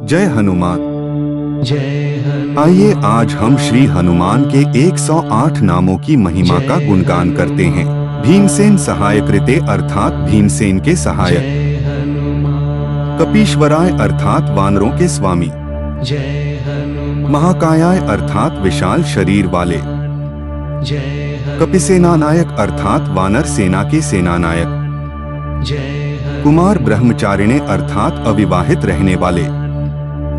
जय हनुमान। जय हनुमान। आइए आज हम श्री हनुमान के 108 नामों की महिमा का गुणगान करते हैं। भीमसेन सहायक कृते अर्थात भीमसेन के सहायक। जय हनुमान। कपीश्वराय अर्थात वानरों के स्वामी। जय हनुमान। महाकायाय अर्थात विशाल शरीर वाले। जय हनुमान। कपिसेनानायक अर्थात वानर सेना के सेनानायक। जय हनुमान। कुमार ब्रह्मचारिणे अर्थात अविवाहित रहने वाले।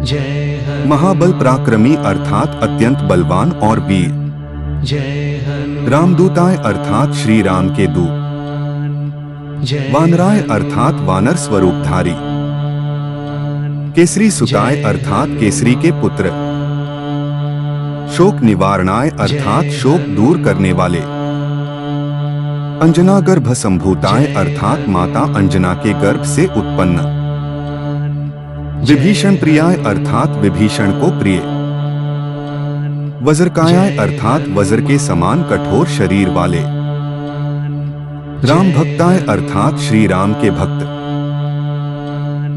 जय हनुमान। महाबल पराक्रमी अर्थात अत्यंत बलवान और वीर। जय हनुमान। रामदूताय अर्थात श्री राम के दूत। जय वानराय अर्थात वानर स्वरूपधारी। केसरी सुताय अर्थात केसरी के पुत्र। शोक निवारणाय अर्थात शोक दूर करने वाले। अंजना गर्भ संभूताय अर्थात माता अंजना के गर्भ से उत्पन्न। विभीषण प्रियाय अर्थात विभीषण को प्रिय। वज्रकायाय अर्थात वज्र के समान कठोर शरीर वाले। राम भक्ताय अर्थात श्री राम के भक्त।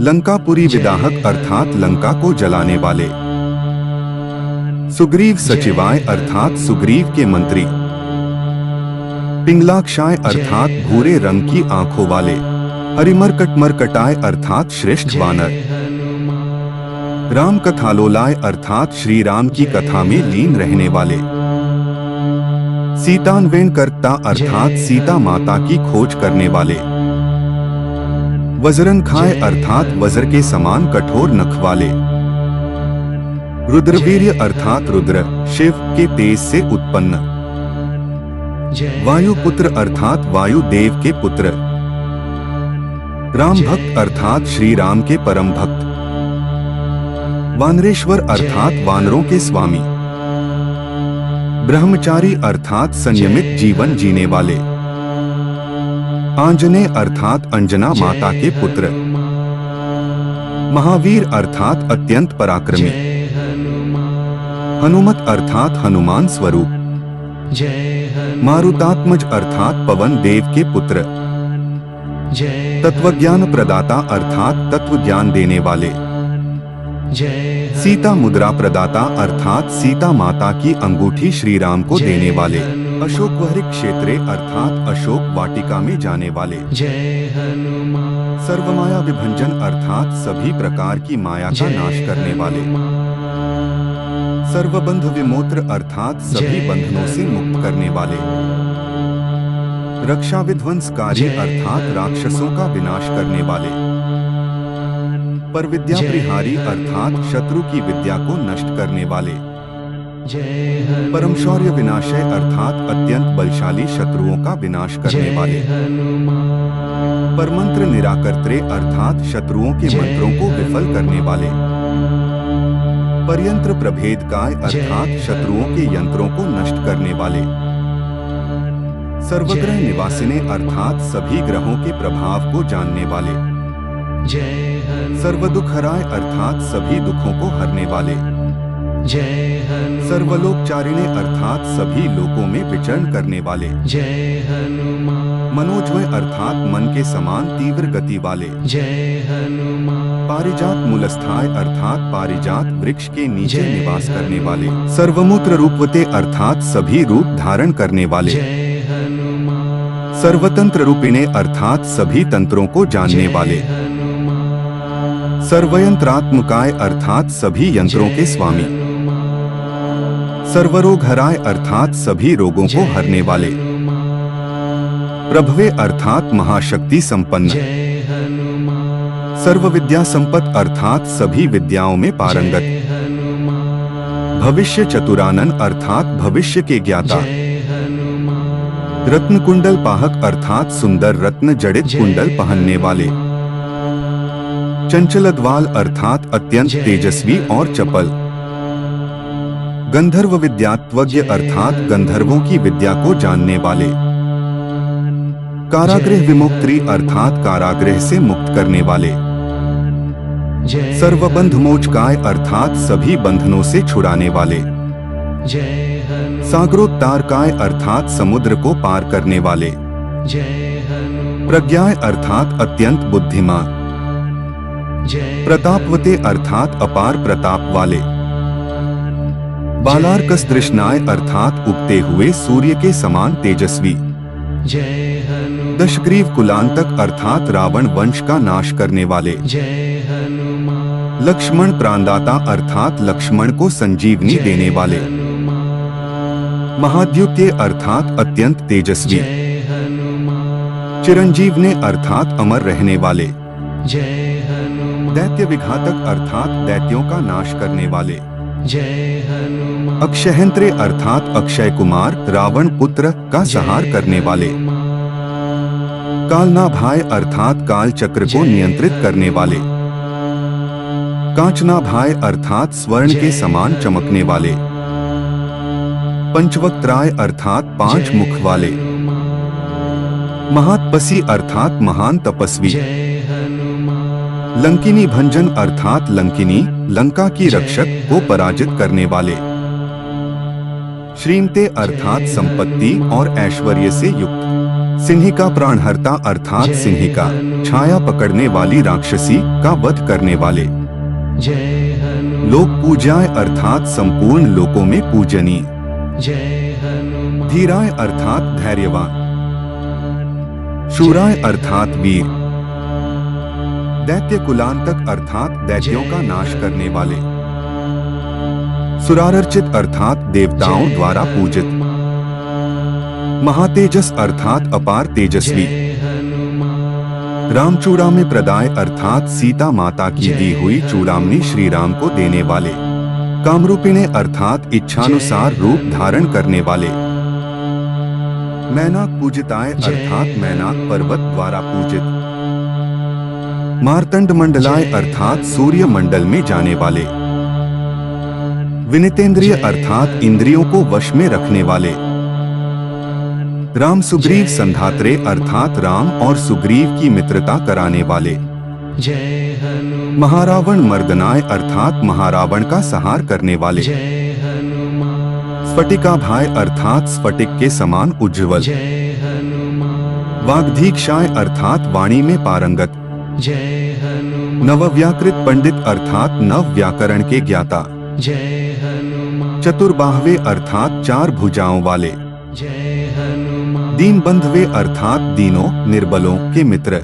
लंकापुरी विदाहक अर्थात लंका को जलाने वाले। सुग्रीव सचिवाय अर्थात सुग्रीव के मंत्री। पिंगलाक्षाय अर्थात भूरे रंग की आंखों वाले। हरिमरकटमरकटाय अर्थात श्रेष्ठ वानर। राम कथालोलाय अर्थात श्री राम की कथा में लीन रहने वाले। सीतान्वेन करता अर्थात सीता माता की खोज करने वाले। वज्रनखाय अर्थात वज्र के समान कठोर नख वाले। रुद्रवीर्य अर्थात रुद्र शिव के तेज से उत्पन्न। वायुपुत्र अर्थात वायुदेव के पुत्र। राम भक्त अर्थात श्री राम के परम भक्त। वानरेश्वर अर्थात वानरों के स्वामी। ब्रह्मचारी अर्थात संयमित जीवन जीने वाले। आंजनेय अर्थात अंजना माता के पुत्र। महावीर अर्थात अत्यंत पराक्रमी। हनुमत अर्थात हनुमान स्वरूप। मारुतात्मज अर्थात पवन देव के पुत्र। तत्वज्ञान प्रदाता अर्थात तत्व ज्ञान देने वाले। सीता मुद्रा प्रदाता अर्थात सीता माता की अंगूठी श्री राम को देने वाले। अशोक वहरिक क्षेत्रे अर्थात अशोक वाटिका में जाने वाले। सर्वमाया विभंजन अर्थात सभी प्रकार की माया का नाश करने वाले। सर्वबंध विमोत्र अर्थात सभी बंधनों से मुक्त करने वाले। रक्षा विध्वंसकारी अर्थात राक्षसों का विनाश करने वाले। पर विद्या प्रिहारी अर्थात शत्रु की विद्या को नष्ट करने वाले। परम शौर्य विनाशय अर्थात अत्यंत बलशाली शत्रुओं का विनाश करने वाले। पर मंत्र निराकर्त्रे अर्थात शत्रुओं के मंत्रों को विफल करने वाले। परयंत्र प्रभेदकाय अर्थात शत्रुओं के यंत्रों को नष्ट करने वाले। सर्वग्रह निवासिने अर्थात सभी ग्रहों के प्रभाव को जानने वाले। सर्वदुखहराय अर्थात सभी दुखों को हरने वाले। सर्वलोकचारिणे अर्थात सभी लोकों में विचरण करने वाले। मनोजवय अर्थात मन के समान तीव्र गति वाले। पारिजात मूलस्थाय अर्थात पारिजात वृक्ष के नीचे निवास करने वाले। सर्वमूत्र रूपवते अर्थात सभी रूप धारण करने वाले। सर्वतंत्र रूपिणे अर्थात सभी तंत्रों को जानने वाले। सर्वयंत्रात्मकाय अर्थात सभी यंत्रों के स्वामी। सर्वरोगहराय अर्थात सभी रोगों को हरने वाले। प्रभवे अर्थात महाशक्ति संपन्न। सर्व विद्या संपत्त अर्थात सभी विद्याओं में पारंगत। भविष्य चतुरानन अर्थात भविष्य के ज्ञाता। रत्न कुंडल पाहक अर्थात सुंदर रत्न जड़ित कुंडल पहनने वाले। चंचलद्वाल अर्थात अत्यंत तेजस्वी और चपल। गंधर्व विद्यात्वज्ञ अर्थात गंधर्वों की विद्या को जानने वाले। कारागृह विमुक्ति अर्थात कारागृह से मुक्त करने वाले। सर्वबंध मोचकाय अर्थात सभी बंधनों से छुड़ाने वाले। सागरोत्तारकाय अर्थात समुद्र को पार करने वाले। प्रज्ञाय अर्थात अत्यंत बुद्धिमान। प्रतापवते अर्थात अपार प्रताप वाले। बालार्कस तृष्णाय अर्थात उगते हुए सूर्य के समान तेजस्वी। दशग्रीव कुलांतक अर्थात रावण वंश का नाश करने वाले। लक्ष्मण प्राणदाता अर्थात लक्ष्मण को संजीवनी देने वाले। महाद्युत्य अर्थात अत्यंत तेजस्वी। चिरंजीव ने अर्थात अमर रहने वाले। दैत्य विघातक अर्थात दैत्यों का नाश करने वाले। अक्षयंत्रे अर्थात अक्षय कुमार रावण पुत्र का संहार करने वाले। कालनाभाय अर्थात काल चक्र को नियंत्रित करने वाले। कांचनाभाय अर्थात स्वर्ण के समान चमकने वाले। पंचवक्त्राय अर्थात 5 मुख वाले। महातपसी अर्थात महान तपस्वी। लंकिनी भंजन अर्थात लंकिनी लंका की रक्षक को पराजित करने वाले। श्रीमते अर्थात संपत्ति और ऐश्वर्य से युक्त। सिंहिका प्राणहर्ता अर्थात सिंहिका छाया पकड़ने वाली राक्षसी का वध करने वाले। लोक पूज्याय अर्थात संपूर्ण लोकों में पूजनीय। धीराय अर्थात धैर्यवान। शूराय अर्थात वीर। दैत्य कुलांतक अर्थात दैत्यों का नाश करने वाले। सुरार्चित अर्थात देवताओं द्वारा पूजित। महातेजस अर्थात अपार तेजस्वी। राम चूड़ामणि प्रदाय अर्थात सीता माता की दी हुई चूड़ामणि श्री राम को देने वाले। कामरूपिणे अर्थात इच्छानुसार रूप धारण करने वाले। मैनाक पूजिताय अर्थात मैनाक पर्वत द्वारा पूजित। मार्तंड मंडलाय अर्थात सूर्य मंडल में जाने वाले। विनितेंद्रिय अर्थात इंद्रियों को वश में रखने वाले। राम सुग्रीव संधात्रे अर्थात राम और सुग्रीव की मित्रता कराने वाले। महारावण मर्दनाय अर्थात महारावण का संहार करने वाले। स्फटिकाभाय अर्थात स्फटिक के समान उज्ज्वल। वाग्धीक्षाय अर्थात वाणी में पारंगत। नवव्याकृत पंडित अर्थात नव व्याकरण के ज्ञाता। चतुर्बाहवे अर्थात 4 भुजाओं वाले। दीन बंधवे अर्थात दीनों निर्बलों के मित्र।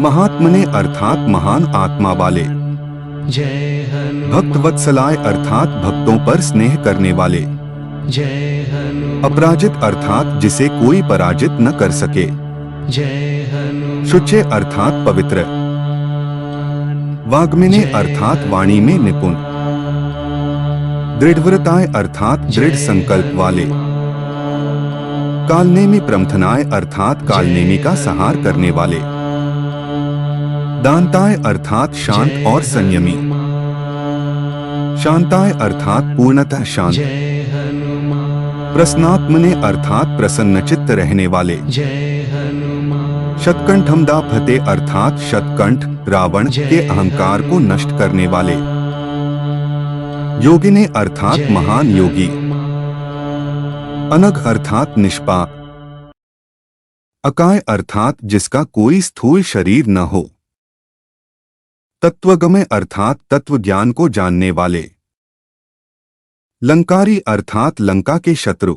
महात्मने अर्थात महान आत्मा वाले। भक्त वत्सलाय अर्थात भक्तों पर स्नेह करने वाले। अपराजित अर्थात जिसे कोई पराजित न कर सके। शुचे अर्थात पवित्र। वाग्मिने अर्थात वाणी में निपुण। दृढ़व्रताय अर्थात दृढ़ संकल्प वाले। कालनेमी प्रमथनाय अर्थात कालनेमी का संहार करने वाले। दांताय अर्थात शांत और संयमी। शांताय अर्थात पूर्णतः शांत। प्रसन्नात्मने अर्थात प्रसन्नचित्त रहने वाले। शतकंठमदा फते अर्थात शतकंठ रावण के अहंकार को नष्ट करने वाले। योगिने अर्थात महान योगी। अनघ अर्थात निष्पाप। अकाय अर्थात जिसका कोई स्थूल शरीर न हो। तत्वगमय अर्थात तत्व ज्ञान को जानने वाले। लंकारी अर्थात लंका के शत्रु।